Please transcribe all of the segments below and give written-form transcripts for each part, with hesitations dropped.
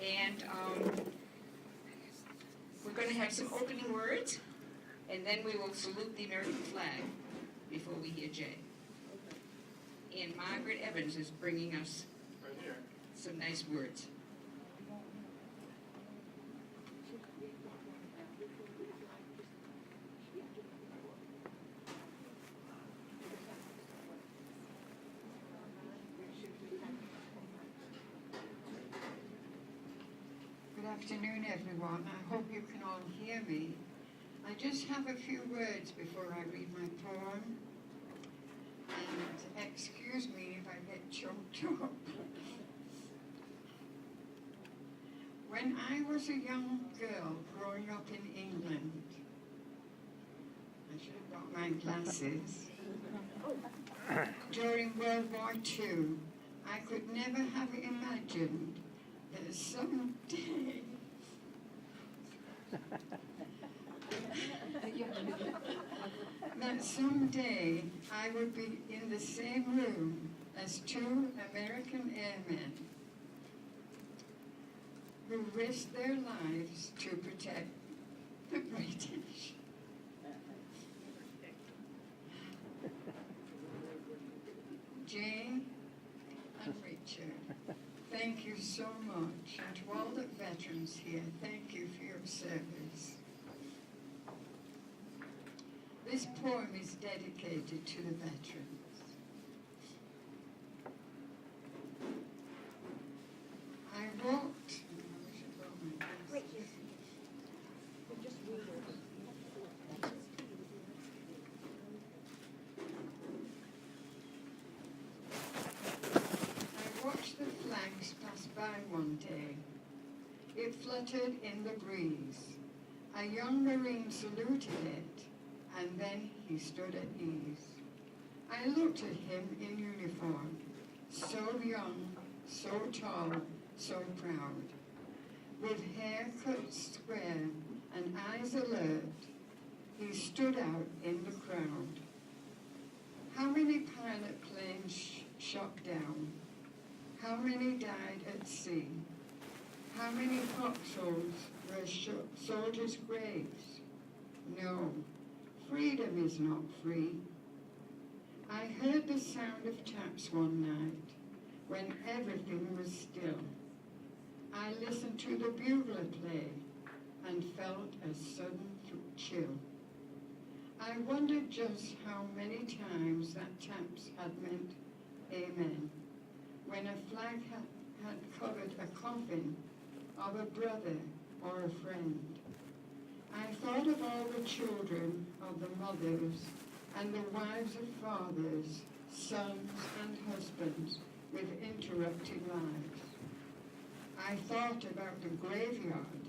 And we're going to have some opening words, and then we will salute the American flag before we hear Jay. And Margaret Evans is bringing us some nice words. Good afternoon, everyone. I hope you can all hear me. I just have a few words before I read my poem. And excuse me if I get choked up. When I was a young girl growing up in England, I should have got my glasses. During World War II, I could never have imagined that someday I would be in the same room as two American airmen who risked their lives to protect the British. Jane and Richard, thank you so much. And to all the veterans here, thank you for your service. This poem is dedicated to the veterans. I walked... I watched the flags pass by one day. It fluttered in the breeze. A young Marine saluted it, and then he stood at ease. I looked at him in uniform, so young, so tall, so proud. With hair cut square and eyes alert, he stood out in the crowd. How many pilot planes shot down? How many died at sea? How many foxholes were soldiers' graves? No, freedom is not free. I heard the sound of taps one night when everything was still. I listened to the bugler play and felt a sudden chill. I wondered just how many times that taps had meant amen, when a flag had covered a coffin of a brother or a friend. I thought of all the children, of the mothers, and the wives of fathers, sons and husbands with interrupted lives. I thought about the graveyard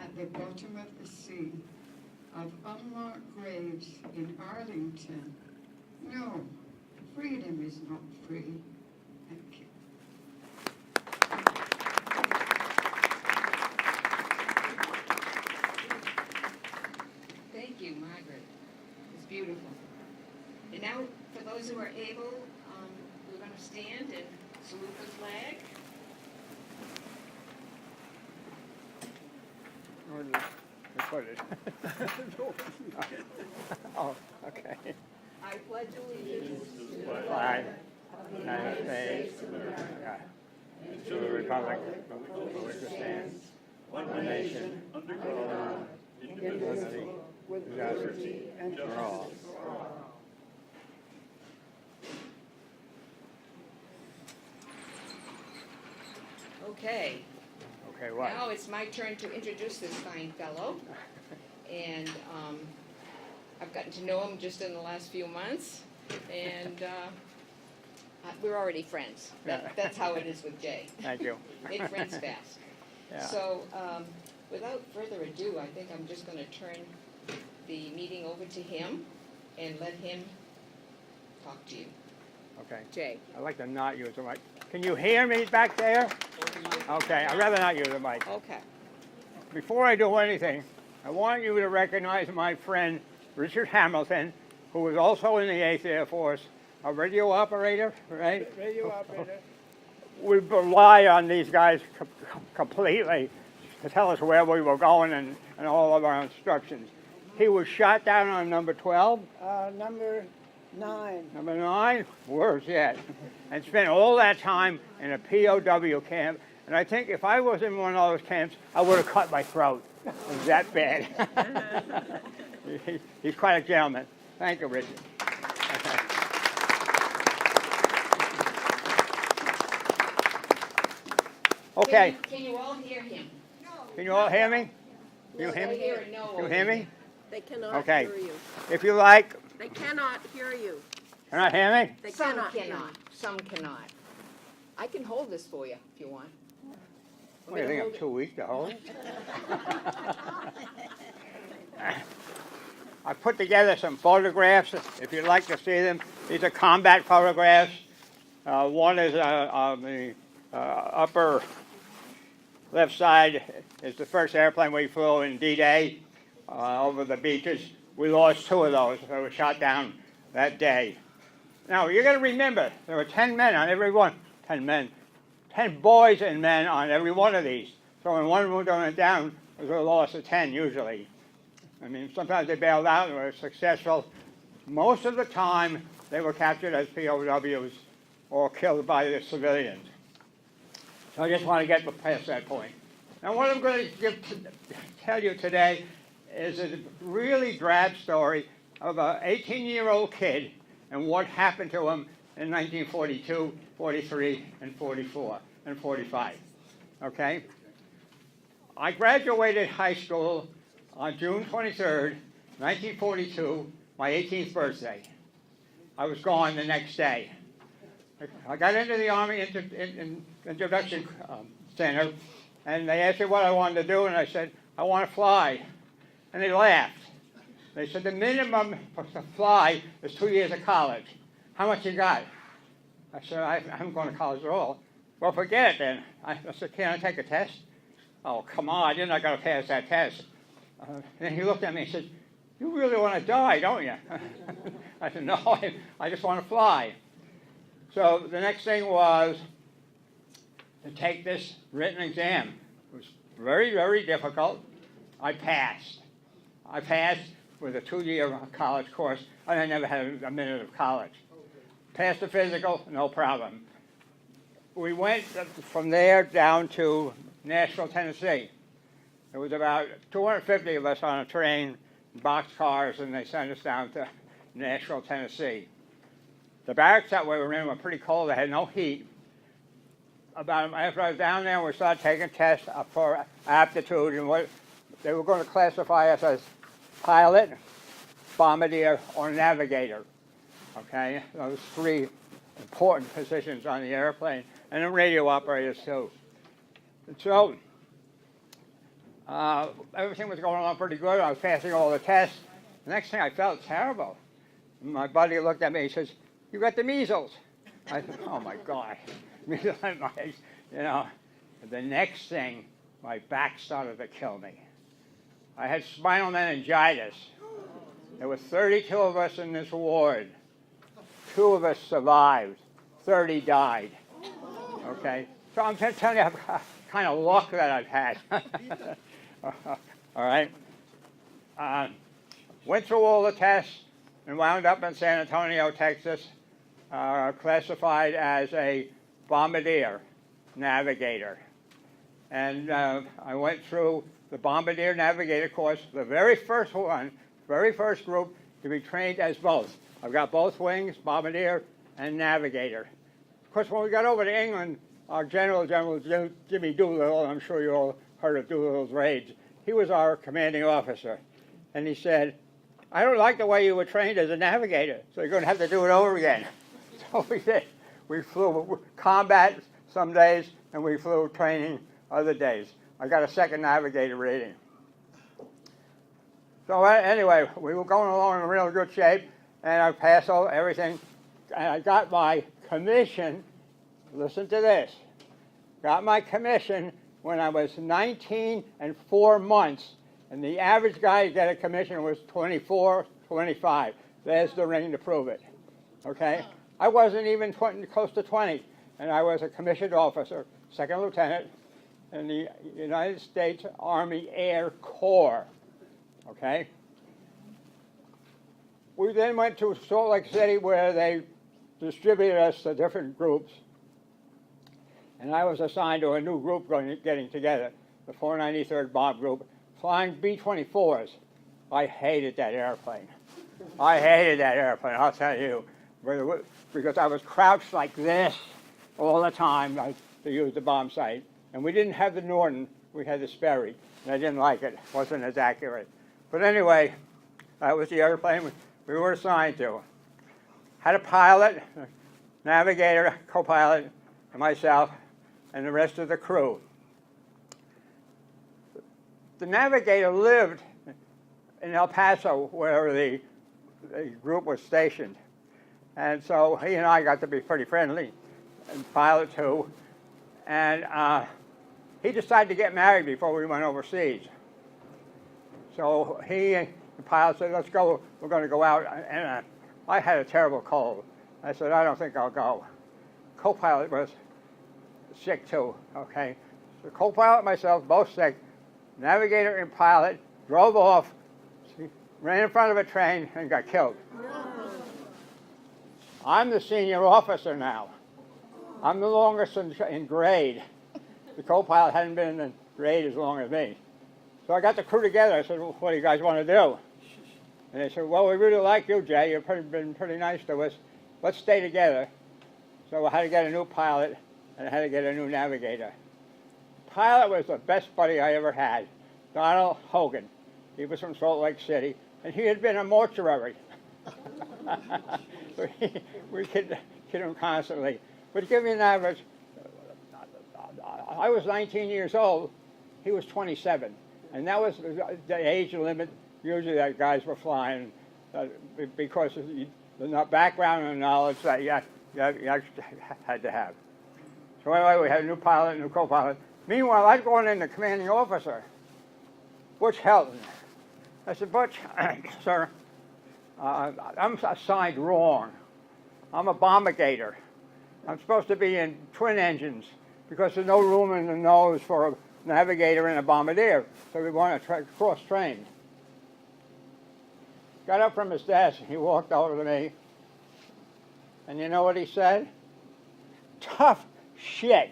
at the bottom of the sea, of unmarked graves in Arlington. No, freedom is not free. Thank you. Thank you, Margaret. It's beautiful. And now, for those who are able, we're going to stand and salute the flag. Recorded. Oh, okay. I pledge allegiance to the Flag, United States of America, to the republic for which it stands, one nation, under God, indivisible, with justice for all. Okay. Okay, what? Now it's my turn to introduce this fine fellow. And I've gotten to know him just in the last few months. And we're already friends. That's how it is with Jay. Thank you. Make friends fast. Yeah. So without further ado, I think I'm just going to turn the meeting over to him and let him talk to you. Okay. Jay. I'd like to not use the mic. Can you hear me back there? Okay, I'd rather not use the mic. Okay. Before I do anything, I want you to recognize my friend Richard Hamilton, who was also in the 8th Air Force, a radio operator, right? Radio operator. We rely on these guys completely to tell us where we were going and all of our instructions. He was shot down on number 12. Number 9. Number 9, worse yet, and spent all that time in a POW camp. And I think if I was in one of those camps, I would have cut my throat. It was that bad. He's quite a gentleman. Thank you, Richard. Okay. Can you all hear him? Can you all hear me? You Yes, hear I me? hear it, no. You hear me? They cannot Okay. hear you. If you like, They cannot hear you. can I hear me? They Some cannot hear you. cannot, some cannot. I can hold this for you if you want. What, do you think I'm too weak to hold? I put together some photographs, if you'd like to see them. These are combat photographs. One is on the upper left side is the first airplane we flew in D-Day over the beaches. We lost 2 of those. They were shot down that day. Now, you're going to remember, there were 10 men on every one. 10 men. 10 boys and men on every one of these. So when one went down, it was a loss of 10 usually. I mean, sometimes they bailed out and were successful. Most of the time, they were captured as POWs or killed by the civilians. So I just want to get past that point. Now, what I'm going to tell you today is a really drab story of an 18-year-old kid and what happened to him in 1942, 43, and 44, and 45. Okay? I graduated high school on June 23rd, 1942, my 18th birthday. I was gone the next day. I got into the Army Introduction Center, and they asked me what I wanted to do, and I said, I want to fly. And they laughed. They said, the minimum to fly is 2 years of college. How much you got? I said, I haven't gone to college at all. Well, forget it then. I said, can I take a test? Oh, come on, you're not going to pass that test. And he looked at me and said, you really want to die, don't you? I said, no, I just want to fly. So the next thing was to take this written exam. It was very, very difficult. I passed. I passed with a 2-year college course, and I never had a minute of college. Passed the physical, no problem. We went from there down to Nashville, Tennessee. There was about 250 of us on a train, boxcars, and they sent us down to Nashville, Tennessee. The barracks that we were in were pretty cold. They had no heat. After I was down there, we started taking tests for aptitude, and what they were going to classify us as pilot, bombardier, or navigator. Okay, those 3 important positions on the airplane, and then radio operators too. And so everything was going along pretty good. I was passing all the tests. The next thing I felt terrible. My buddy looked at me and says, you got the measles. I said, oh my God. Measles in my, you know. And the next thing, my back started to kill me. I had spinal meningitis. There were 32 of us in this ward. 2 of us survived. 30 died. Okay? So I'm telling you how kind of luck that I've had. All right? Went through all the tests and wound up in San Antonio, Texas, classified as a bombardier navigator. And I went through the bombardier navigator course, the very first one, very first group to be trained as both. I've got both wings, bombardier and navigator. Of course, when we got over to England, our General Jimmy Doolittle, I'm sure you all heard of Doolittle's raids, he was our commanding officer. And he said, I don't like the way you were trained as a navigator, so you're going to have to do it over again. So we did. We flew combat some days, and we flew training other days. I got a second navigator rating. So anyway, we were going along in real good shape, and I passed everything, and I got my commission. Listen to this. Got my commission when I was 19 and 4 months, and the average guy to get a commission was 24, 25. There's the ring to prove it. Okay? I wasn't even close to 20, and I was a commissioned officer, second lieutenant, in the United States Army Air Corps, okay? We then went to Salt Lake City where they distributed us to different groups. And I was assigned to a new group getting together, the 493rd Bomb Group, flying B-24s. I hated that airplane. I hated that airplane, I'll tell you. Because I was crouched like this all the time to use the bomb sight. And we didn't have the Norton, we had the Sperry. And I didn't like it, wasn't as accurate. But anyway, that was the airplane we were assigned to. Had a pilot, navigator, co-pilot, and myself, and the rest of the crew. The navigator lived in El Paso, where the group was stationed. And so he and I got to be pretty friendly, and pilot too. And he decided to get married before we went overseas. So the pilot said, let's go, we're going to go out. And I had a terrible cold. I said, I don't think I'll go. Co-pilot was sick too, okay? The co-pilot and myself, both sick. Navigator and pilot drove off, ran in front of a train, and got killed. I'm the senior officer now. I'm the longest in grade. The co-pilot hadn't been in the grade as long as me. So I got the crew together. I said, well, what do you guys want to do? And they said, well, we really like you, Jay. You've been pretty nice to us. Let's stay together. So I had to get a new pilot, and I had to get a new navigator. Pilot was the best buddy I ever had, Donald Hogan. He was from Salt Lake City, and he had been a mortuary. So we kid him constantly. But to give you an average, I was 19 years old, he was 27. And that was the age limit usually that guys were flying because of the background and knowledge that you actually had to have. So anyway, we had a new pilot, a new co-pilot. Meanwhile, I'd gone in the commanding officer, Butch Helton. I said, Butch, sir, I'm assigned wrong. I'm a bombardier. I'm supposed to be in twin engines because there's no room in the nose for a navigator and a bombardier. So we want to cross-train. Got up from his desk, he walked over to me, and you know what he said? Tough shit.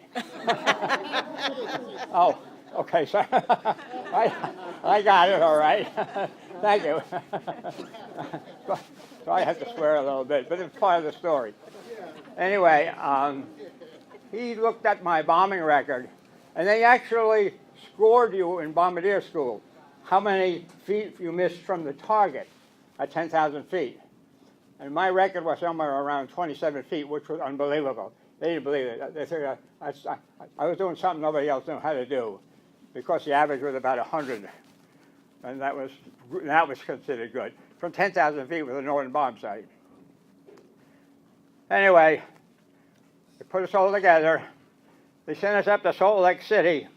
Oh, okay, so I got it, all right. Thank you. So I had to swear a little bit, but it's part of the story. Anyway, he looked at my bombing record, and they actually scored you in bombardier school how many feet you missed from the target at 10,000 feet. And my record was somewhere around 27 feet, which was unbelievable. They didn't believe it. They said I was doing something nobody else knew how to do, because the average was about 100, and that was considered good from 10,000 feet with a Norton bomb sight. Anyway, they put us all together. They sent us up to Salt Lake City,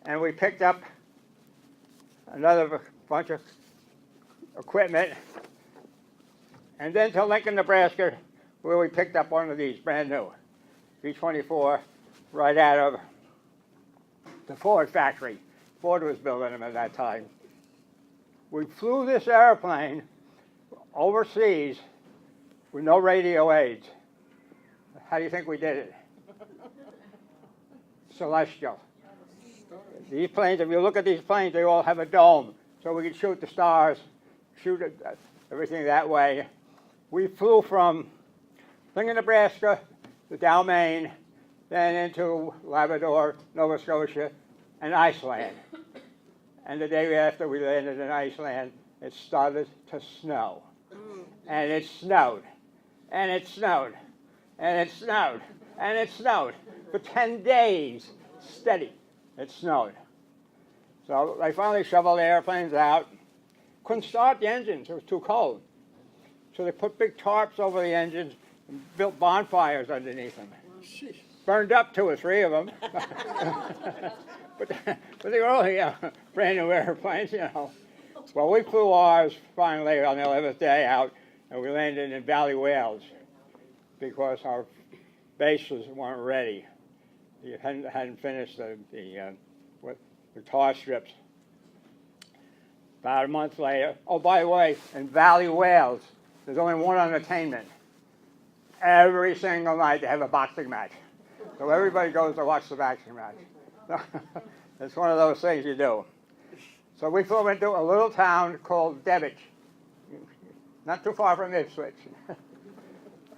and we picked up another bunch of equipment, and then to Lincoln, Nebraska, where we picked up one of these brand new B-24 right out of the Ford factory. Ford was building them at that time. We flew this airplane overseas with no radio aids. How do you think we did it? Celestial. These planes, if you look at these planes, they all have a dome, so we could shoot the stars, shoot everything that way. We flew from Lincoln, Nebraska to Dalmaine, then into Labrador, Nova Scotia, and Iceland. And the day after we landed in Iceland, it started to snow. And it snowed, and it snowed, and it snowed, and it snowed. For 10 days, steady, it snowed. So they finally shoveled the airplanes out. Couldn't start the engines, it was too cold. So they put big tarps over the engines and built bonfires underneath them. Burned up 2 or 3 of them. but they were only brand new airplanes, you know. Well, we flew ours finally on the 11th day out, and we landed in Valley, Wales, because our bases weren't ready. You hadn't finished the tar strips. About a month later, oh, by the way, in Valley, Wales, there's only one entertainment. Every single night they have a boxing match. So everybody goes to watch the boxing match. It's one of those things you do. So we flew into a little town called Debbage, not too far from Ipswich.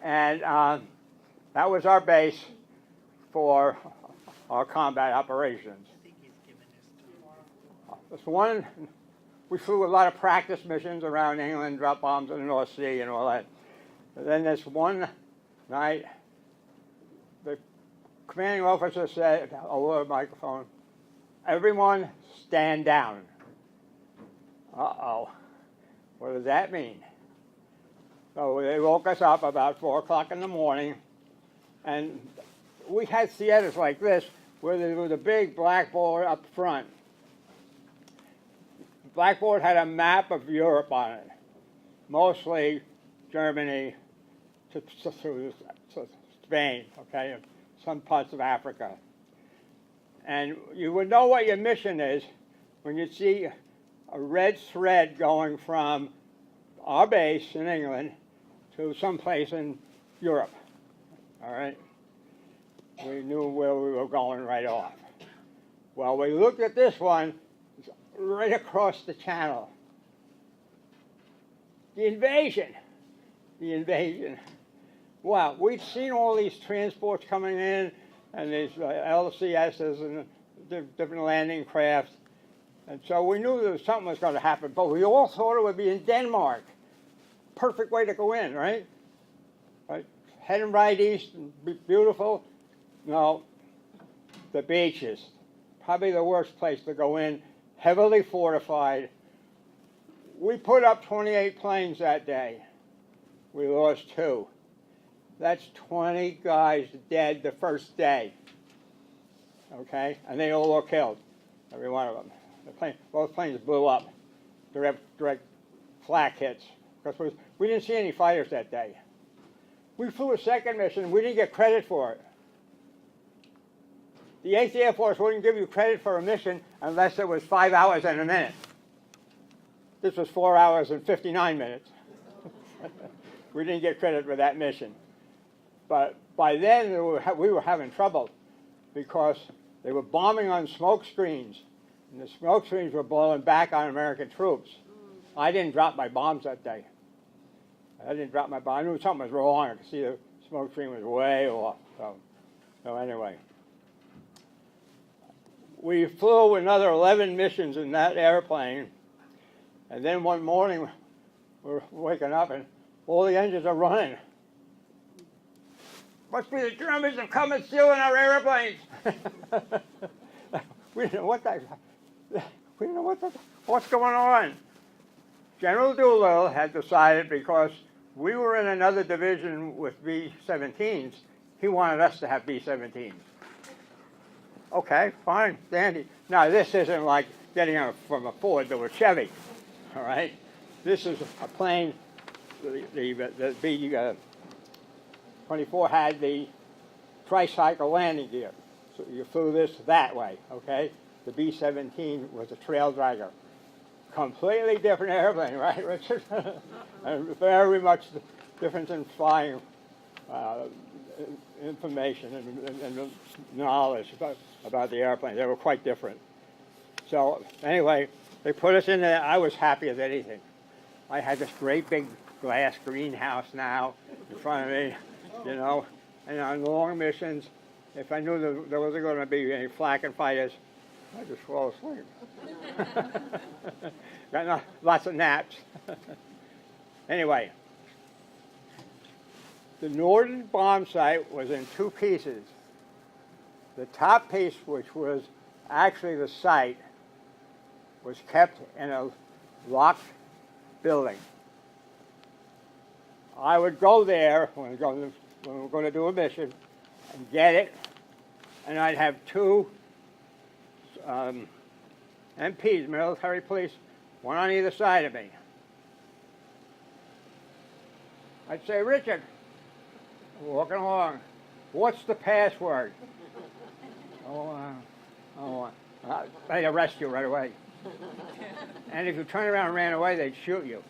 And that was our base for our combat operations. This one, we flew a lot of practice missions around England, drop bombs in the North Sea and all that. And then this one night, the commanding officer said over the microphone, "Everyone stand down." Uh-oh, what does that mean? So they woke us up about 4 o'clock in the morning, and we had theaters like this where there was a big blackboard up front. The blackboard had a map of Europe on it, mostly Germany to Spain, okay, and some parts of Africa. And you would know what your mission is when you see a red thread going from our base in England to someplace in Europe, all right? We knew where we were going right off. Well, we looked at this one, it's right across the channel. The invasion. Wow, we'd seen all these transports coming in, and these LCSs and different landing crafts. And so we knew that something was going to happen, but we all thought it would be in Denmark. Perfect way to go in, right? Heading right east, beautiful. No, the beaches. Probably the worst place to go in, heavily fortified. We put up 28 planes that day. We lost 2. That's 20 guys dead the first day. Okay? And they all were killed, every one of them. Both planes blew up, direct flak hits, because we didn't see any fighters that day. We flew a second mission, we didn't get credit for it. The 8th Air Force wouldn't give you credit for a mission unless it was 5 hours and a minute. This was 4 hours and 59 minutes. We didn't get credit for that mission. But by then, we were having trouble because they were bombing on smoke screens, and the smoke screens were blowing back on American troops. I didn't drop my bombs that day. I knew something was wrong. I could see the smoke screen was way off. So anyway, we flew another 11 missions in that airplane, and then one morning we're waking up and all the engines are running. Must be the Germans have come and stealing our airplanes. We didn't know what's going on. General Doolittle had decided, because we were in another division with B-17s, he wanted us to have B-17s. Okay, fine, dandy. Now, this isn't like getting from a Ford to a Chevy, all right? This is a plane, the B-24 had the tricycle landing gear. So you flew this that way, okay? The B-17 was a trail dragger. Completely different airplane, right, Richard? And very much difference in flying information and knowledge about the airplane. They were quite different. So anyway, they put us in there. I was happy as anything. I had this great big glass greenhouse now in front of me, you know, and on long missions, if I knew there wasn't going to be any flak and fighters, I'd just fall asleep. Got lots of naps. Anyway, the Norden bomb site was in 2 pieces. The top piece, which was actually the site, was kept in a locked building. I would go there when we were going to do a mission and get it, and I'd have 2 MPs, military police, one on either side of me. I'd say, "Richard," walking along, "what's the password?" They'd arrest you right away. And if you turned around and ran away, they'd shoot you.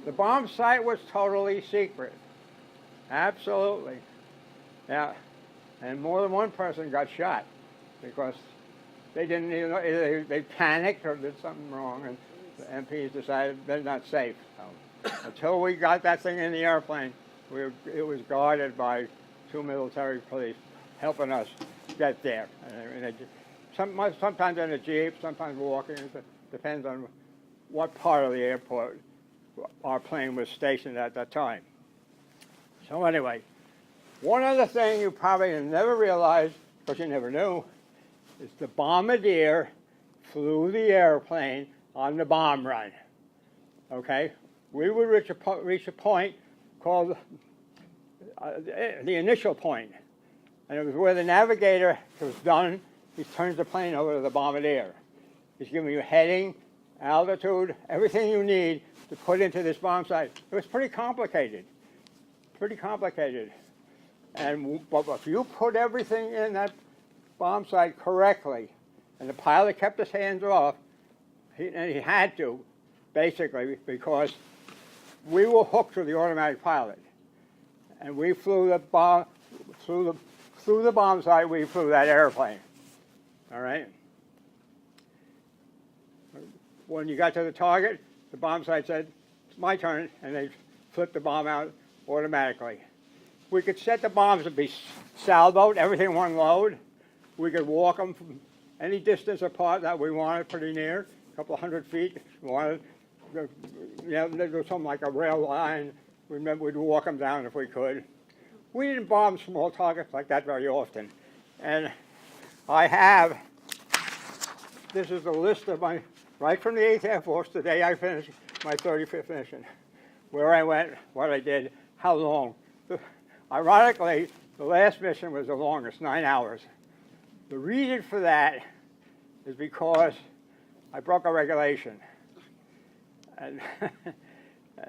The bomb site was totally secret. Absolutely. Yeah. And more than one person got shot because they didn't even know, either they panicked or did something wrong, and the MPs decided they're not safe. So, until we got that thing in the airplane, it was guarded by 2 military police helping us get there. And sometimes in a Jeep, sometimes walking. It depends on what part of the airport our plane was stationed at that time. So anyway, one other thing you probably never realized, because you never knew, is the bombardier flew the airplane on the bomb run. Okay? We would reach a point called the initial point. And it was where the navigator was done. He turns the plane over to the bombardier. He's giving you heading, altitude, everything you need to put into this bomb site. It was pretty complicated. Pretty complicated. But if you put everything in that bomb site correctly, and the pilot kept his hands off, and he had to, basically, because we were hooked to the automatic pilot. And we flew the bomb, through the bomb site, we flew that airplane. All right? When you got to the target, the bomb site said, it's my turn, and they flipped the bomb out automatically. We could set the bombs to be salvoed, everything one load. We could walk them from any distance apart that we wanted, pretty near, a couple of 100 feet. If we wanted, there was something like a rail line. Remember, we'd walk them down if we could. We didn't bomb small targets like that very often. And this is a list of right from the 8th Air Force, the day I finished my 35th mission, where I went, what I did, how long. Ironically, the last mission was the longest, 9 hours. The reason for that is because I broke a regulation. And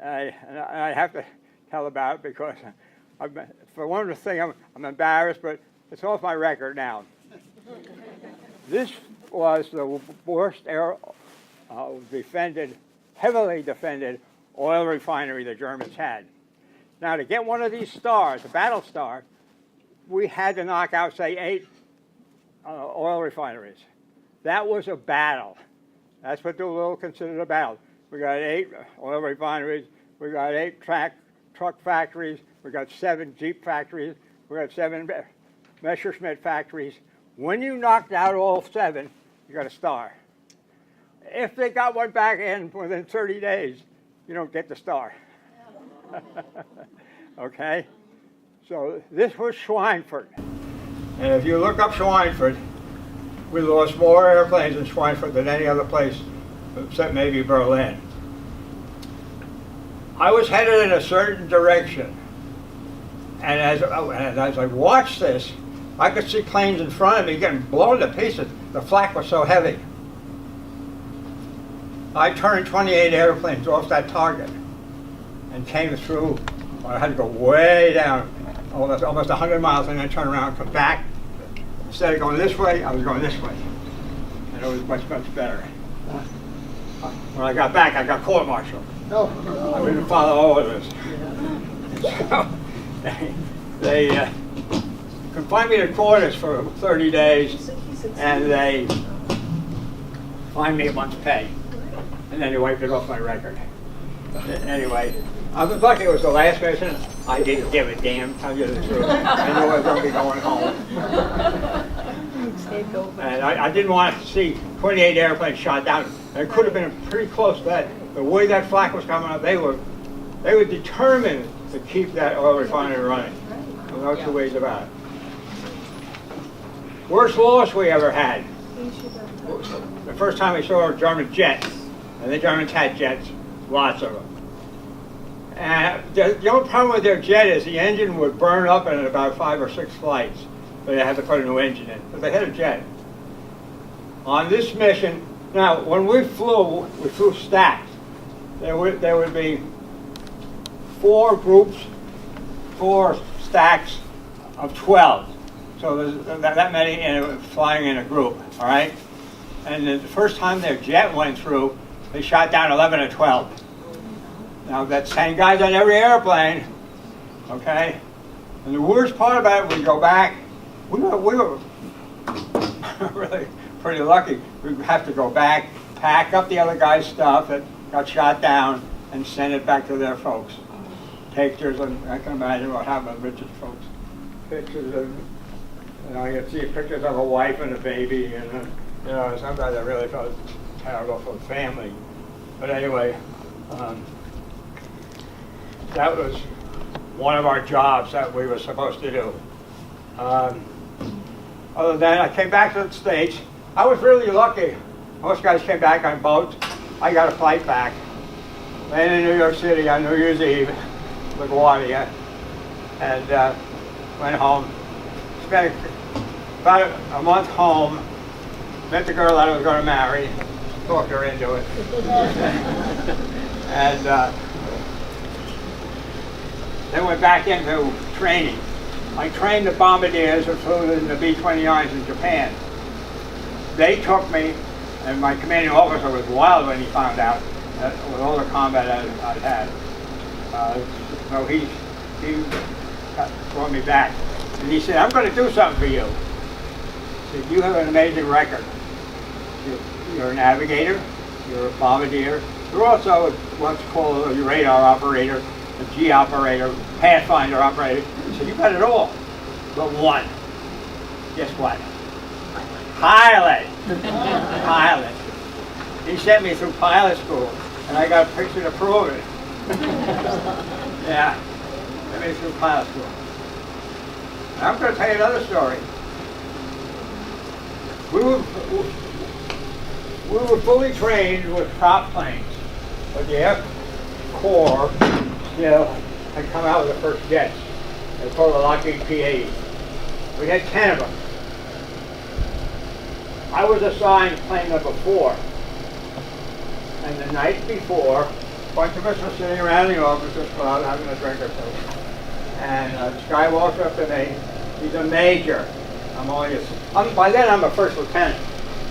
I have to tell about it because, for one thing, I'm embarrassed, but it's off my record now. This was the worst heavily defended oil refinery the Germans had. Now, to get one of these stars, a battle star, we had to knock out, say, 8 oil refineries. That was a battle. That's what Doolittle considered a battle. We got 8 oil refineries. We got 8 truck factories. We got 7 Jeep factories. We got 7 Messerschmitt factories. When you knocked out all 7, you got a star. If they got one back in within 30 days, you don't get the star. Okay? So this was Schweinfurt. And if you look up Schweinfurt, we lost more airplanes in Schweinfurt than any other place, except maybe Berlin. I was headed in a certain direction. And as I watched this, I could see planes in front of me getting blown to pieces. The flak was so heavy. I turned 28 airplanes off that target and came through. I had to go way down, almost 100 miles, and then turn around and come back. Instead of going this way, I was going this way. And it was much, much better. When I got back, I got court-martialed. I didn't follow all of this. So they confined me to quarters for 30 days, and they fined me a month's pay. And then they wiped it off my record. Anyway, I was lucky it was the last mission. I didn't give a damn, tell you the truth. I knew I was going to be going home. And I didn't want to see 28 airplanes shot down. It could have been pretty close to that. The way that flak was coming up, they were determined to keep that oil refinery running. No two ways about it. Worst loss we ever had. The first time we saw German jets, and the Germans had jets, lots of them. And the only problem with their jet is the engine would burn up in about 5 or 6 flights. So they had to put a new engine in. But they had a jet. On this mission, now when we flew stacked. There would be 4 groups, 4 stacks of 12. So there's that many flying in a group, all right? And the first time their jet went through, they shot down 11 or 12. Now, that's 10 guys on every airplane, okay? And the worst part about it, we go back, we were really pretty lucky. We'd have to go back, pack up the other guy's stuff that got shot down, and send it back to their folks. Pictures, and I can imagine what happened with Richard's folks. Pictures of, you can see pictures of a wife and a baby, and sometimes I really felt terrible for the family. But anyway, that was one of our jobs that we were supposed to do. Other than that, I came back to the States. I was really lucky. Most guys came back on boats. I got a flight back. Landed in New York City on New Year's Eve, LaGuardia, and went home. Spent about a month home. Met the girl that I was going to marry. Talked her into it. And then went back into training. I trained the bombardiers who flew in the B-29s in Japan. They took me, and my commanding officer was wild when he found out that with all the combat I'd had. So he brought me back. And he said, I'm going to do something for you. He said, you have an amazing record. You're a navigator, you're a bombardier, you're also what's called a radar operator, a G operator, pathfinder operator. He said, you got it all, but one. Guess what? Pilot. Pilot. He sent me through pilot school, and I got a picture to prove it. Yeah, sent me through pilot school. I'm going to tell you another story. We were fully trained with prop planes, but the Air Corps still had come out with the first jets. They're called the Lockheed P-80. We had 10 of them. I was assigned plane number 4. And the night before, a bunch of us were sitting around the officers club having a drink or two. And this guy walks up to me. He's a major. By then I'm a first lieutenant.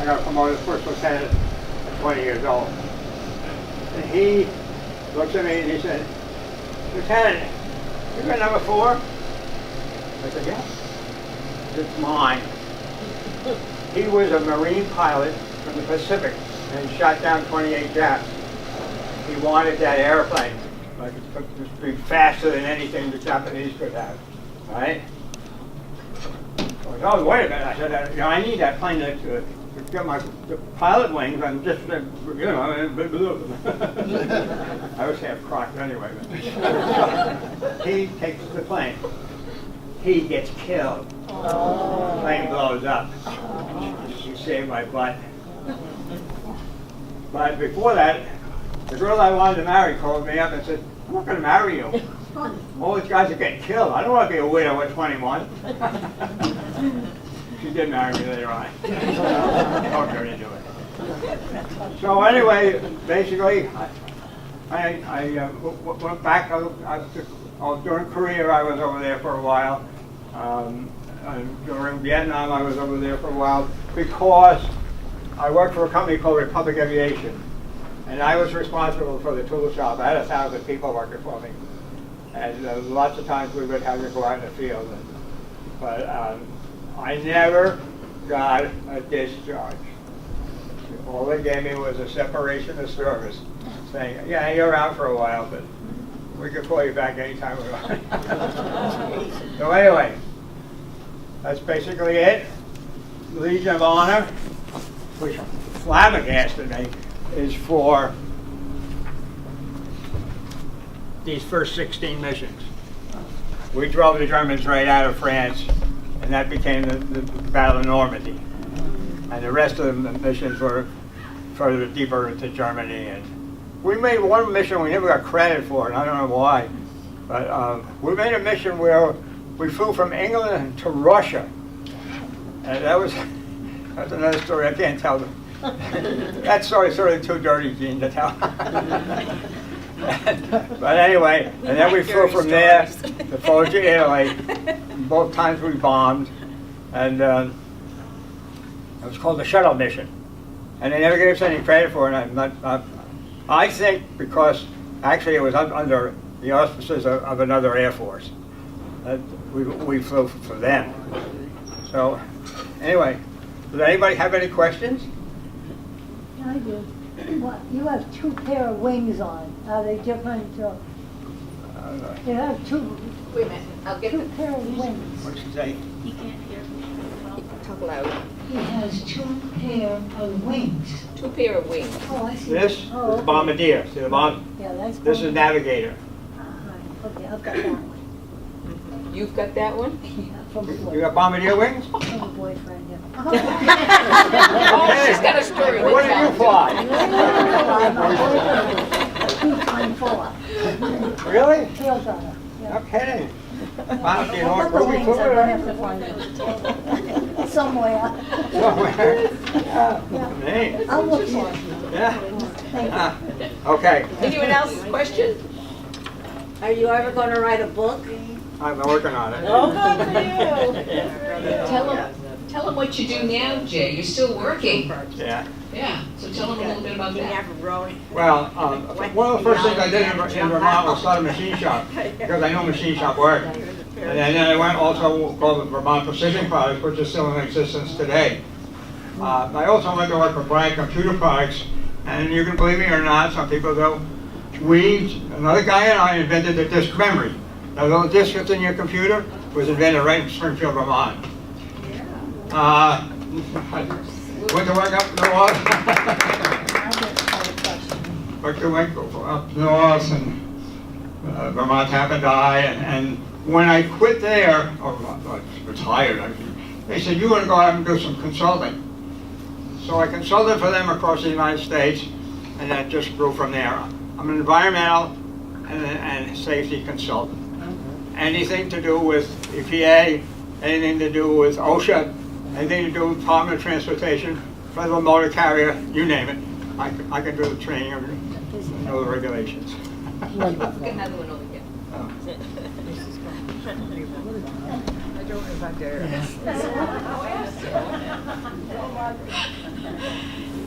I got promoted to first lieutenant at 20 years old. And he looks at me and he said, Lieutenant, you got number 4? I said, yeah. It's mine. He was a Marine pilot from the Pacific and he shot down 28 Japs. He wanted that airplane. Like it could be faster than anything the Japanese could have. Right? Oh, wait a minute. I said, I need that plane to get my pilot wings and just, I was half crocked anyway. He takes the plane. He gets killed. The plane blows up. He saved my butt. But before that, the girl I wanted to marry called me up and said, I'm not going to marry you. All these guys are getting killed. I don't want to be a widow at 21. She did marry me later on. Talked her into it. So anyway, basically, I went back. During Korea, I was over there for a while. During Vietnam, I was over there for a while because I worked for a company called Republic Aviation. And I was responsible for the tool shop. I had 1,000 people working for me. And lots of times we would have to go out in the field. But I never got a discharge. All they gave me was a separation of service, saying, yeah, you're out for a while, but we can call you back anytime we want. So anyway, that's basically it. Legion of Honor, which flabbergasted me, is for these first 16 missions. We drove the Germans right out of France, and that became the Battle of Normandy. And the rest of the missions were further deeper into Germany. And we made one mission we never got credit for, and I don't know why. But we made a mission where we flew from England to Russia. And that's another story I can't tell. That story's sort of too dirty, Gene, to tell. But anyway, and then we flew from there to Foggia, Italy. Both times we bombed. And it was called the Shuttle Mission. And they never gave us any credit for it. I think because actually it was under the auspices of another Air Force. We flew for them. So anyway, does anybody have any questions? I do. What, you have two pair of wings on. Are they different? You have two Wait a minute, I'll get two the, pair of wings. What'd she say? talk loud. He has two pair of wings. Two pair of wings. Oh, I see. This Oh, is okay. Bombardier. See the bomb? Yeah, that's. This is cool. Navigator. Okay, I've got that one. You've got that one? Yeah, from the You boy, got Bombardier wings? from the boyfriend, yeah. Oh, she's got a story to What do you tell. fly? My boyfriend, a P-24, Really? tail gunner, yeah. No kidding. Wow, do you know Not what the Ruby wings, I'm flew gonna in? have to find it. Somewhere. Somewhere. Yeah. Neat. I'll look for it. Yeah. Thank you. Ah, okay, Anyone else question? Are you ever gonna write a book? I'm working on it. Oh, good for you. Tell them what you do now, Jay. You're still working. Yeah. Yeah, so tell them a little bit about that. Well, one of the first things I did in Vermont was start a machine shop, because I know machine shop work. And then I went also called the Vermont Precision Products, which is still in existence today. I also went to work for Bryant Computer Products, and you can believe me or not, some people do. Another guy and I invented the disk memory. That little disk that's in your computer was invented right in Springfield, Vermont. Went to work up north. Went up north, and Vermont happened to die. And when I quit there, or I retired, they said, you want to go out and do some consulting. So I consulted for them across the United States, and that just grew from there. I'm an environmental and safety consultant. Anything to do with EPA, anything to do with OSHA, anything to do with Department of Transportation, Federal Motor Carrier, you name it. I can do the training and know the regulations. Get another one over here.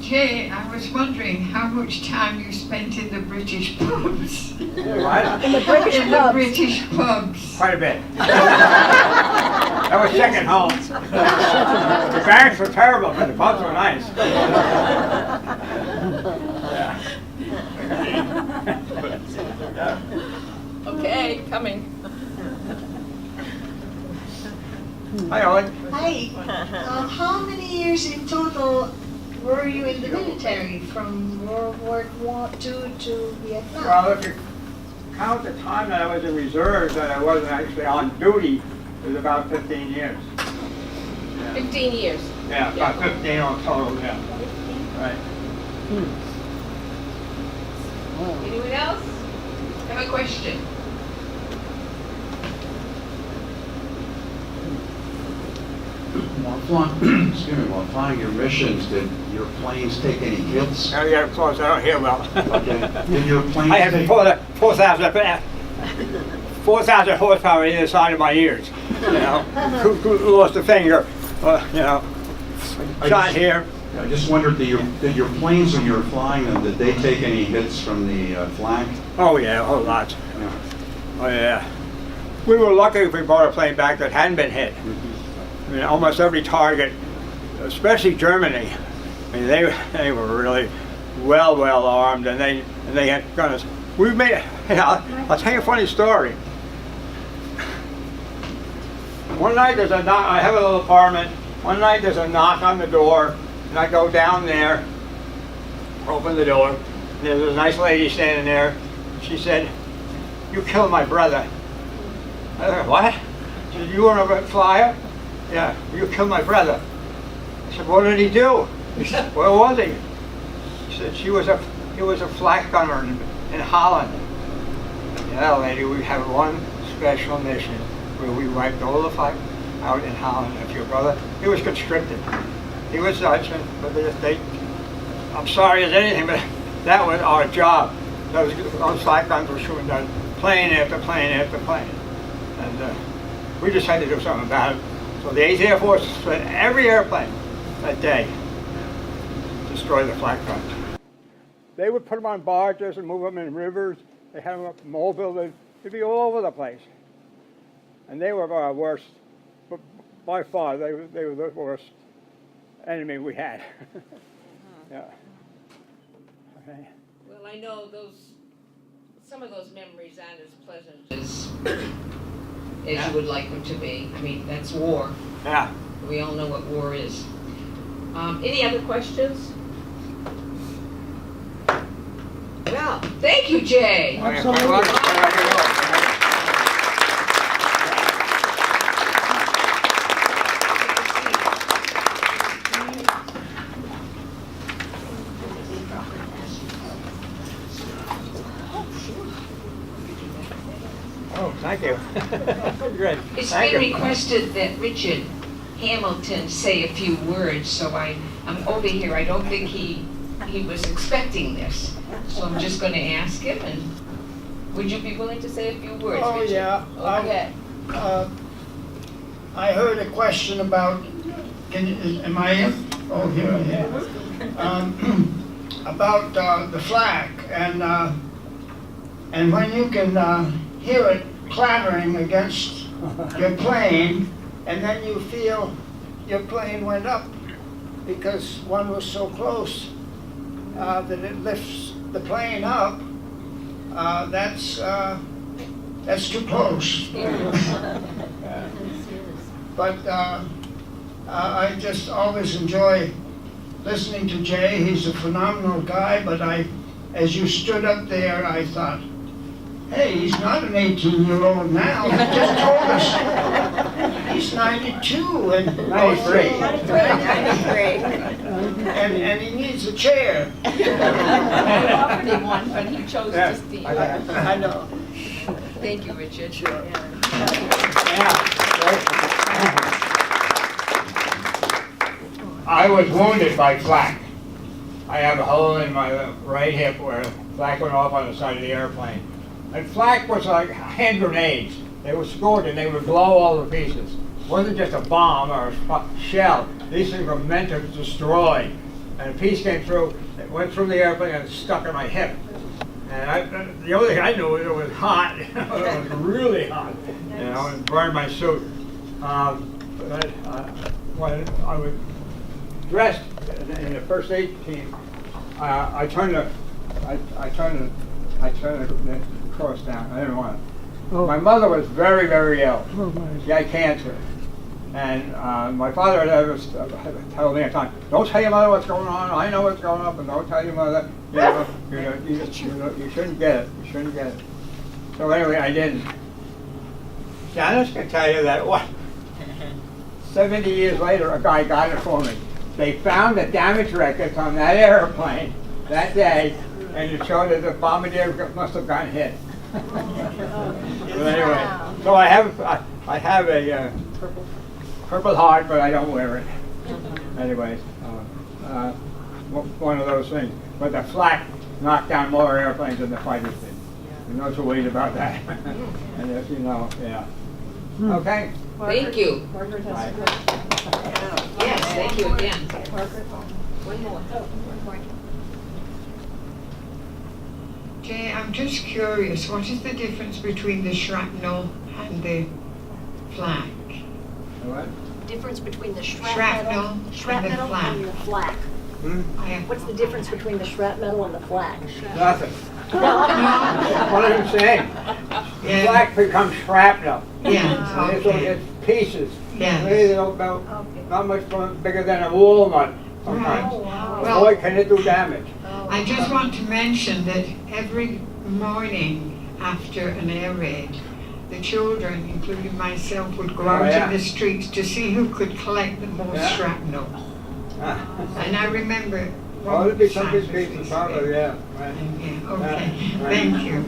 Jay, I was wondering how much time you spent in the British pubs. What? In the British In the pubs. British pubs. Quite a bit. That was second home. The barracks were terrible, but the pubs were nice. Yeah. Okay, coming. Hi, Owen. Hi. How many years in total were you in the military, from World War II to Vietnam? Well, if you count the time that I was in reserves, that I wasn't actually on duty, it was about 15 years. 15 years. Yeah, about 15 on total, yeah. Right. Anyone else? Have a question? Excuse me, while flying your missions, did your planes take any hits? Oh, yeah, of course, I don't hear well. Okay. Did your planes I have take... 4,000 horsepower either side of my ears, you know. Who lost a finger, you know, shot here. I just wondered, did your planes, when you were flying them, did they take any hits from the flank? Oh, yeah, a whole lot. Yeah. Oh, yeah. We were lucky if we brought a plane back that hadn't been hit. I mean, almost every target, especially Germany, I mean, they were really well armed, and they had guns. We made, you know, I'll tell you a funny story. One night there's a knock. I have a little apartment. One night there's a knock on the door, and I go down there, open the door, and there's a nice lady standing there. She said, "You killed my brother." I said, "What?" She said, "You were a flyer?" "Yeah, you killed my brother." I said, "What did he do?" He said, "Where was he?" She said, he was a flak gunner in Holland. Yeah, lady, we have one special mission where we wiped all the flak out in Holland. If your brother, he was conscripted. He was Dutch, but I'm sorry as anything, but that was our job. Those flak guns were shooting down plane after plane after plane. And we just had to do something about it. So the 8th Air Force spent every airplane that day destroy the flak guns. They would put them on barges and move them in rivers. They had them up in Mobile. They'd be all over the place. And they were our worst, but by far, they were the worst enemy we had. Yeah. Okay. Well, I know some of those memories aren't as pleasant as you would like them to be. I mean, that's war. Yeah. We all know what war is. Any other questions? Well, thank you, Jay. Oh, thank you. Good. It's Thank been you. requested that Richard Hamilton say a few words, so I'm over here. I don't think he was expecting this. So I'm just going to ask him, and would you be willing to say a few words, Oh, Richard? yeah. Okay. I heard a question about, am I in? Oh, here, here. About the flak, and when you can hear it clattering against your plane, and then you feel your plane went up because one was so close that it lifts the plane up. That's too close. But I just always enjoy listening to Jay. He's a phenomenal guy, but as you stood up there, I thought, hey, he's not an 18-year-old now. He just told us he's 92 and 93. and he needs a chair. I offered him one, but he chose to stay. I know. Thank you, Richard. I was wounded by flak. I have a hole in my right hip where flak went off on the side of the airplane. And flak was like hand grenades. They were scored and they would blow all the pieces. It wasn't just a bomb or a shell. These things were meant to destroy. And a piece came through, it went through the airplane and stuck in my hip. And the only thing I knew was it was hot. It was really hot. You know, and burned my suit. When I was dressed in the first aid team, I turned the cross down. I didn't want it. Oh. My mother was very, very ill. Oh, my. She had cancer. And my father had always told me at the time, don't tell your mother what's going on. I know what's going on, but don't tell your mother. You shouldn't get it. You shouldn't get it. So anyway, I didn't. Janice can tell you that 70 years later, a guy got it for me. They found the damage records on that airplane that day, and it showed that the bombardier must have gotten hit. But anyway, so I have a Purple Heart, but I don't wear it. Anyways, one of those things. But the flak knocked down more airplanes than the fighters did. And no two ways about that. And as you know, yeah. Okay. Thank you. Margaret has Bye. a question. Yes, thank you again. Margaret? One more. Jay, I'm just curious, what is the difference between the shrapnel and the flak? What? Difference between the Shrapnel shrapnel and the flak. and the flak. I have What's the difference between the shrapnel and the flak? Nothing. What am I saying? Yeah. Flak becomes shrapnel. Yeah, And okay. it's pieces. Yes. Maybe about not much bigger than a walnut sometimes. Well- Boy, can it do damage. I just want to mention that every morning after an air raid, the children, including myself, would go out yeah. in the streets to see who could collect the most Yeah. shrapnel. And I remember Oh, one it'd be some time big pieces, probably, yeah. Right. Yeah, okay, Yeah, right. thank you.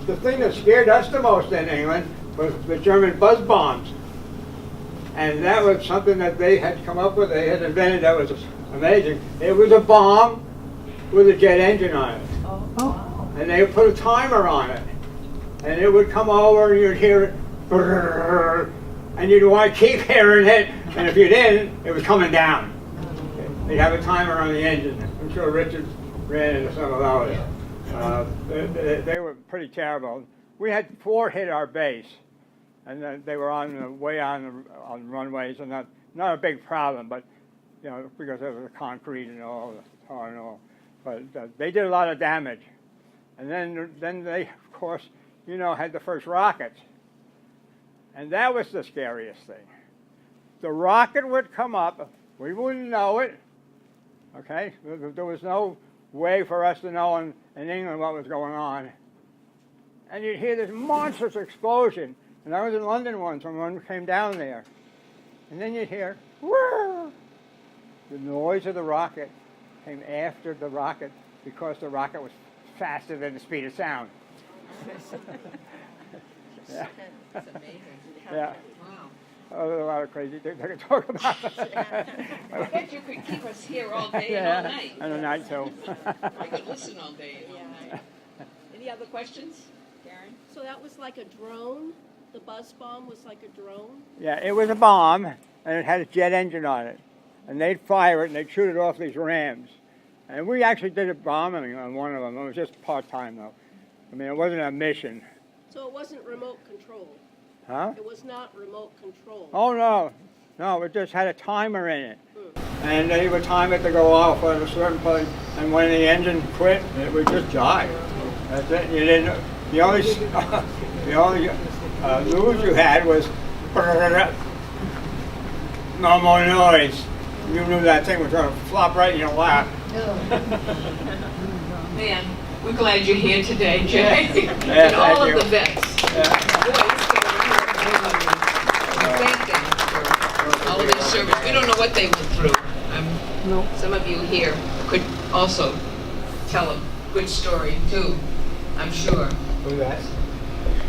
The thing that scared us the most in England was the German buzz bombs. And that was something that they had come up with, they had invented, that was amazing. It was a bomb with a jet engine on it. And they would put a timer on it. And it would come over and you'd hear it brrr, and you'd want to keep hearing it, and if you didn't, it was coming down. They'd have a timer on the engine. I'm sure Richard ran into some of those. They were pretty terrible. We had 4 hit our base, and then they were on the way on runways, and not a big problem, but you know, because of the concrete and all, the tar and all. But they did a lot of damage. And then they, of course, you know, had the first rockets. And that was the scariest thing. The rocket would come up, we wouldn't know it, okay? There was no way for us to know in England what was going on. And you'd hear this monstrous explosion. And I was in London once when one came down there. And then you'd hear, whirr! The noise of the rocket came after the rocket because the rocket was faster than the speed of sound. Yeah. That's amazing. Yeah. Wow. Oh, there's a lot of crazy things I could talk about. I bet you could keep us here all day Yeah, and all night. and a night too. I could listen all day and all night. Any other questions, Karen? So that was like a drone? The buzz bomb was like a drone? Yeah, it was a bomb, and it had a jet engine on it. And they'd fire it, and they'd shoot it off these rams. And we actually did a bombing on one of them. It was just part-time, though. I mean, it wasn't a mission. So it wasn't remote control? Huh? It was not remote control? Oh, no. No, it just had a timer in it. And they would time it to go off at a certain point. And when the engine quit, it would just die. That's it. You didn't. The only news you had was no more noise. You knew that thing was going to flop right in your lap. Man, we're glad you're here today, Jay. Yeah, And all thank of you. the vets. Boy, it's been a wonderful. Thank them for all of their service. We don't know what they went through. Some of you here could also tell a good story too, I'm sure. Who's that?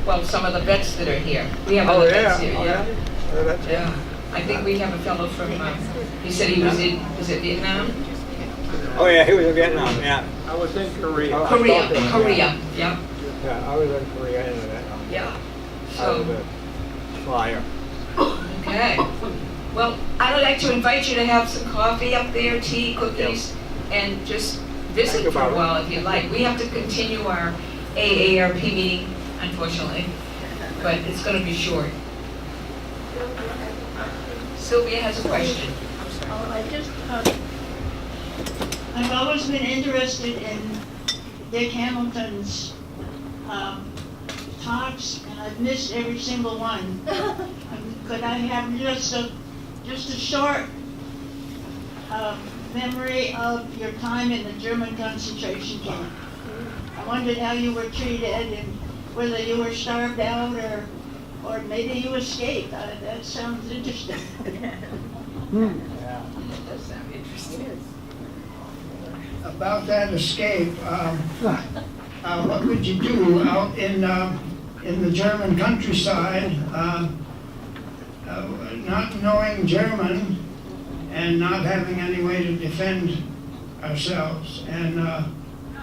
Well, some of the vets that are here. We have Oh, other yeah. vets here, Oh, yeah. Oh, that's Yeah. I think we have a fellow from, he said he was in Vietnam? Oh, yeah, he was in Vietnam, yeah. I was in Korea. Korea, yeah. Yeah, I was in Korea in Vietnam. Yeah. I was So, a flyer. okay. Well, I would like to invite you to have some coffee up there, tea, cookies, and just Thank visit you, for a Barbara. while if you like. We have to continue our AARP meeting, unfortunately, but it's going to be short. Sylvia has a question. I've always been interested in Dick Hamilton's talks, and I've missed every single one. Could I have just a short memory of your time in the German concentration camp? I wondered how you were treated and whether you were starved out or maybe you escaped. That sounds interesting. That does sound interesting. About that escape, what would you do out in the German countryside, not knowing German and not having any way to defend ourselves? And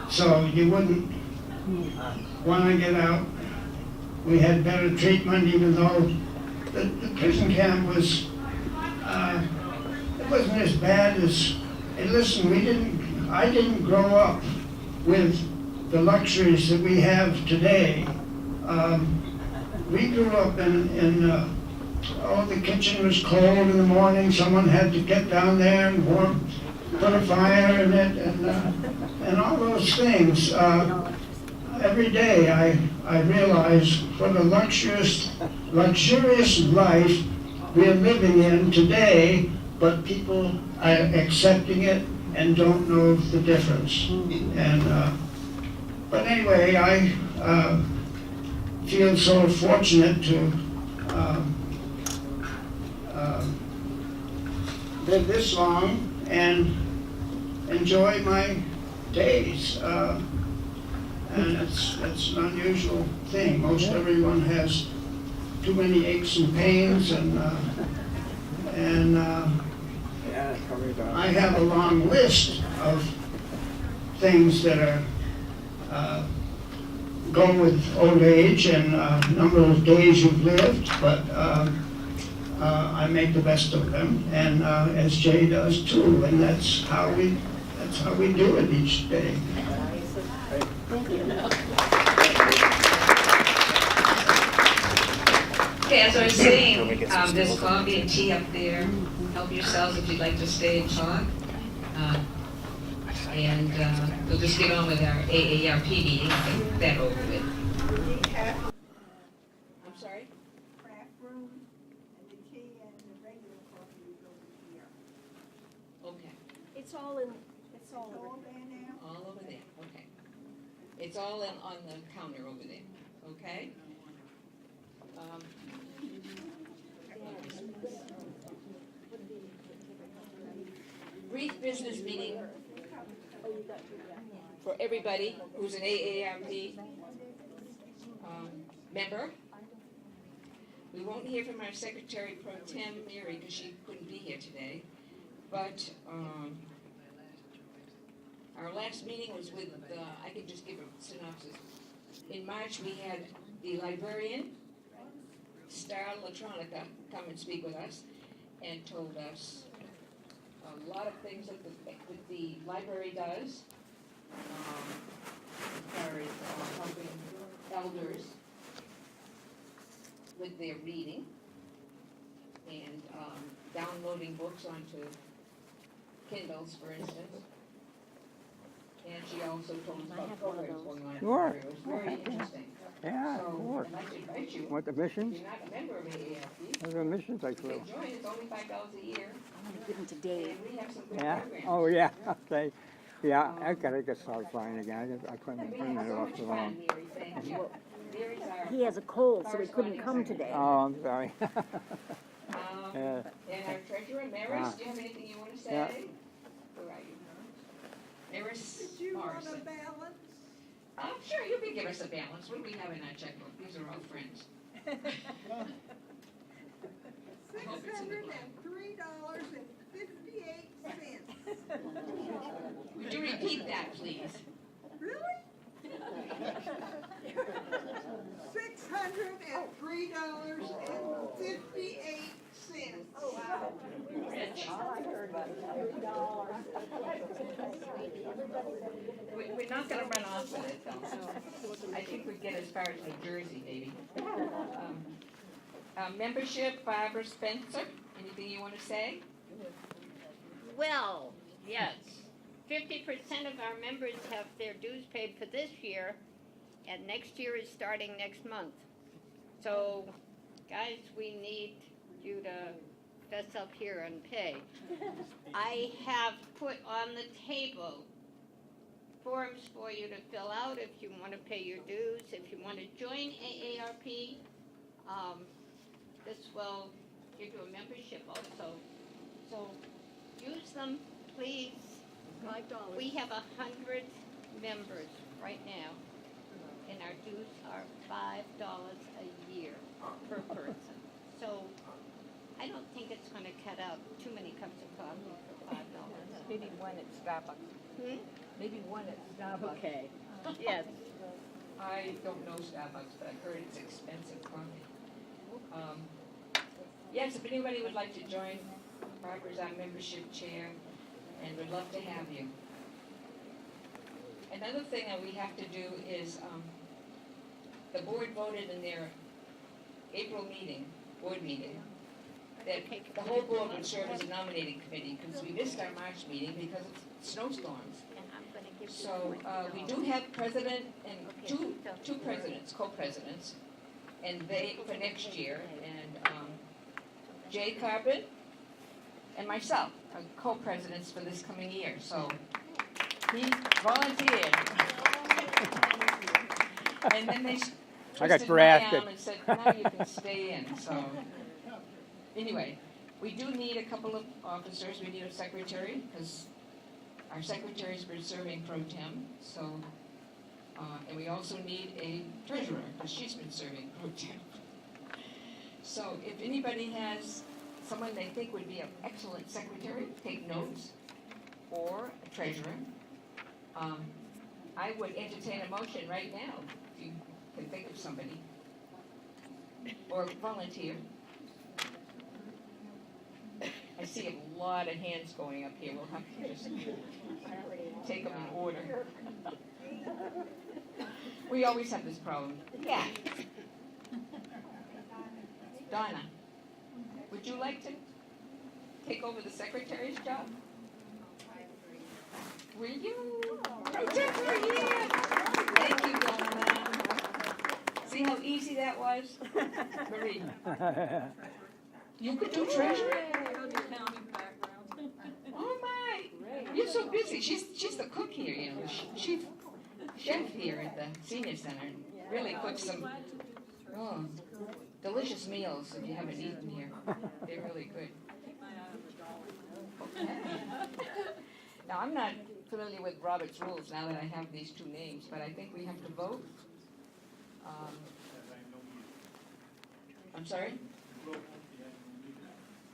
so you wouldn't want to get out. We had better treatment, even though the prison camp was, it wasn't as bad as, hey, listen, I didn't grow up with the luxuries that we have today. We grew up in the kitchen was cold in the morning, someone had to get down there and put a fire in it, and all those things. Every day I realize what a luxurious life we're living in today, but people are accepting it and don't know the difference. And but anyway, I feel so fortunate to live this long and enjoy my days. And it's an unusual thing. Most everyone has too many aches and pains, and Yeah, probably about. I have a long list of things that are go with old age and number of days you've lived, but I make the best of them, and as Jay does too, and that's how we do it each day. Okay, as I was saying, there's coffee and tea up there. Help yourselves if you'd like to stay and talk. And we'll just get on with our AARP meeting and get that over with. I'm sorry? Craft room and the tea and the regular coffee is over here. Okay, It's all in, it's all All in. there now? all over there, okay. It's all on the counter over there, okay? Brief business meeting for everybody who's an AARP member. We won't hear from our Secretary Pro Tem, Mary, because she couldn't be here today. But our last meeting was with, I can just give a synopsis. In March, we had the librarian, Star Electronica, come and speak with us and told us a lot of things that the library does, as far as helping elders with their reading and downloading books onto Kindles, for instance. And she also told us about programs going on. Sure. It was very interesting. Yeah, of So course. I'd like to invite you. Want the If missions? you're not a member of AARP, There's a missions I you flew. can join. It's only $5 a year. Give them to Dave. And we have some good Yeah? programs. Oh, yeah, okay. Yeah, I gotta get started flying again. I couldn't And we bring have it so off much too fun, long. Mary, thank you. Mary's our, He has a cold, so he couldn't come today. Oh, I'm sorry. and Yeah. our treasurer, Maris, do you have anything you want to say? Yeah. Where are you? Maris Did you want Morrison. a balance? Sure, you can give us a balance. What do we have in our checkbook? These are all friends. $603.58. Would you repeat that, please? Really? $603.58. Oh, wow. Rich. We're not gonna run off with it, though. I think we get as far as New Jersey, maybe. Membership, Barbara Spencer, anything you want to say? Well, yes. 50% of our members have their dues paid for this year, and next year is starting next month. So, guys, we need you to fess up here and pay. I have put on the table forms for you to fill out if you want to pay your dues, if you want to join AARP. This will give you a membership also. So use them, please. $5. We have 100 members right now, and our dues are $5 a year per person. So I don't think it's going to cut out too many cups of coffee for $5. Maybe one at Starbucks. Maybe one at Starbucks. Okay, yes. I don't know Starbucks, but I've heard it's expensive coffee. Yes, if anybody would like to join, Barbara's our membership chair, and we'd love to have you. Another thing that we have to do is, the board voted in their April meeting, board meeting, that the whole board would serve as a nominating committee, because we missed our March meeting because of snowstorms. And I'm going to give you So, we do have president and two presidents, co-presidents, and they, for next year, and, Jay Carbon and myself are co-presidents for this coming year, so he volunteered. And then they I got twisted my drafted. arm and said, now you can stay in, so. Anyway, we do need a couple of officers, we need a secretary, because our secretary's been serving pro tem, so, and we also need a treasurer, because she's been serving pro tem. So if anybody has someone they think would be an excellent secretary, take notes, or a treasurer, I would entertain a motion right now you can think of somebody. Or volunteer. I see a lot of hands going up here. We'll have to just take them in order. We always have this problem. Yeah. Donna, would you like to take over the secretary's job? Will you? Oh, Deborah, yeah. Thank you, Donna. See how easy that was? Marie. You could do treasurer? Oh my, you're so busy. She's the cook here, you know. She's chef here at the senior center. Really cooks some delicious meals if you haven't eaten here. They're really good. Now, I'm not familiar with Robert's rules now that I have these two names, but I think we have to vote. I'm sorry?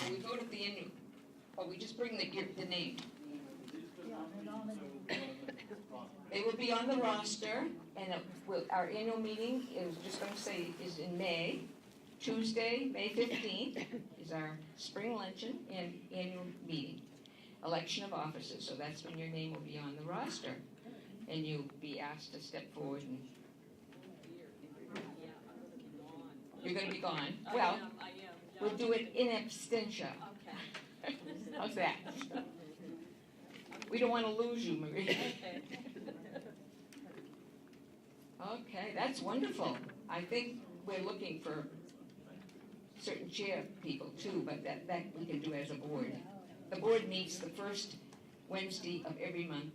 We vote at the end, or we just bring the name? They will be on the roster, and our annual meeting is just going to say is in May. Tuesday, May 15th is our spring luncheon and annual meeting. Election of officers, so that's when your name will be on the roster. And you'll be asked to step forward and... You're going to be gone? Well, we'll do it in absentia. How's that? We don't want to lose you, Marie. Okay, that's wonderful. I think we're looking for certain chair people too, but that we can do as a board. The board meets the first Wednesday of every month,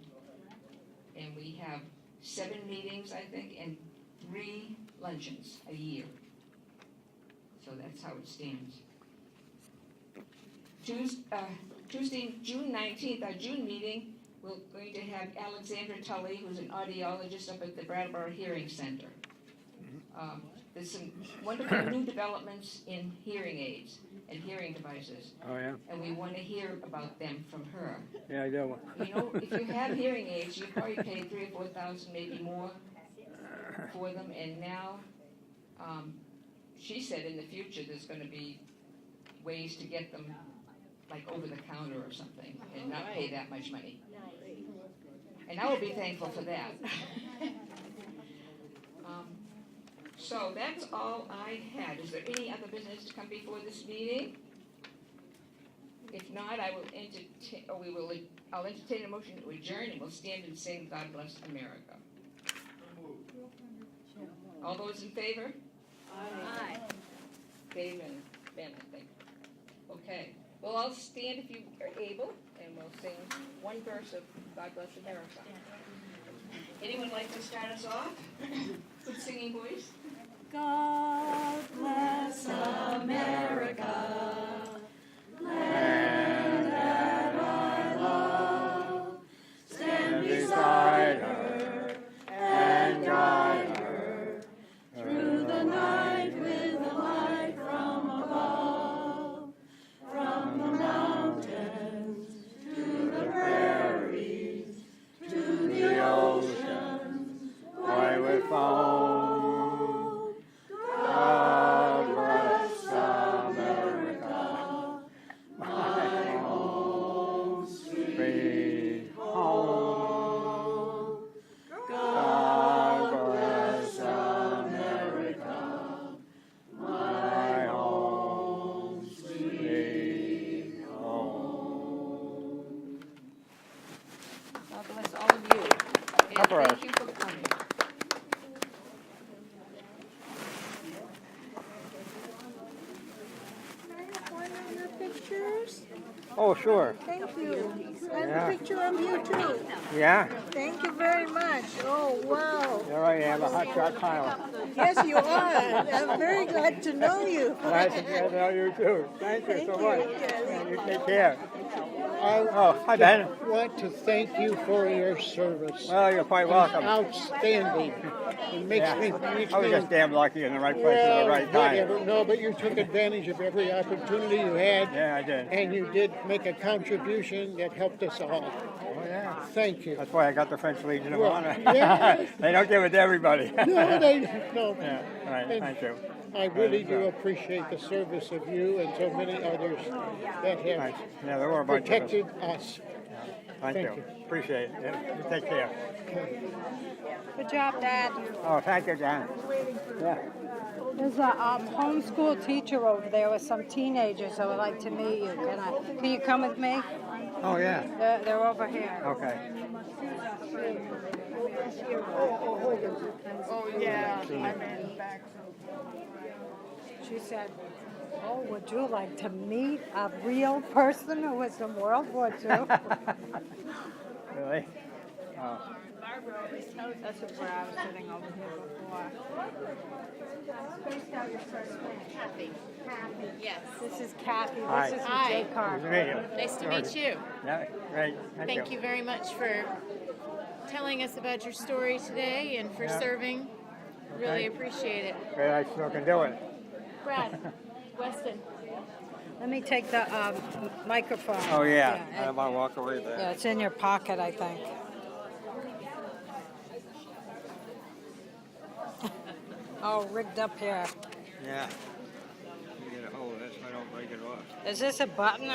and we have 7 meetings, I think, and 3 luncheons a year. So that's how it stands. Tuesday, June 19th, our June meeting, we're going to have Alexandra Tully, who's an audiologist up at the Brattleboro Hearing Center. There's some wonderful new developments in hearing aids and hearing devices. Oh, yeah? And we want to hear about them from her. Yeah, I do. You know, if you have hearing aids, you probably pay $3,000 or $4,000, maybe more, for them. And now, she said in the future there's going to be ways to get them, like over the counter or something, and not pay that much money. And I will be thankful for that. So that's all I had. Is there any other business to come before this meeting? If not, I will entertain, I'll entertain a motion to adjourn, and we'll stand and sing God Bless America. All those in favor? Aye. Dave and Ben, I think. Okay. Well, I'll stand if you are able, and we'll sing one verse of God Bless America. Anyone like to start us off? Good singing voice. God bless America, land that I love. Stand beside her and guide her through the night with the light from above. From the mountains to the prairies, to the oceans, why we found. God bless America, my home, sweet home. God bless America, my home, sweet home. God bless all of you. And Upper thank you for coming. Pictures? Oh, sure. Thank you. I have Yeah. a picture of you too. Yeah? Thank you very much. Oh, wow. There I am, a hotshot pilot. Yes, you are. I'm very glad to know you. Nice to get to know you too. Thank you so much. And you take care. I Oh, hi Ben. want to thank you for your service. Well, you're quite welcome. Outstanding. It makes Yeah. me I was just damn lucky in the right place at the right time. whatever. No, but you took advantage of every opportunity you had, Yeah, I did. and you did make a contribution organization that helped us all. Oh, yeah. Thank you. That's why I got the French Legion of Well, Honor. yeah. They don't give it to everybody. No, no. Yeah, all right, And thank you. I really do appreciate the service of you and so many others that have Thanks. Yeah, there were a bunch of us. protected us. Thank you. Appreciate it. Yeah, you take care. Good job, Dad. Oh, thank you, Dan. Yeah. There's a homeschool teacher over there with some teenagers that would like to meet you. Can you come with me? Oh, yeah. They're over here. Okay. Oh, yeah. She said, oh, would you like to meet a real person who was in World War II? Really? Oh. That's where I was sitting over here before. Spaced out your first name. Kathy. Kathy. Yes. This is Kathy. Hi. This is Hi. Jay Carr. Nice to meet you. Nice to meet you. Yeah, great. Thank you very much for telling us about your story today and for Yeah. serving. Really appreciate it. Great, I still can do it. Brad, Weston. Let me take the microphone. Oh, yeah. How about I walk away there? Yeah, it's in your pocket, I think. Oh, rigged up here. Yeah. You get a hold of this, I don't break it off. Is this a button?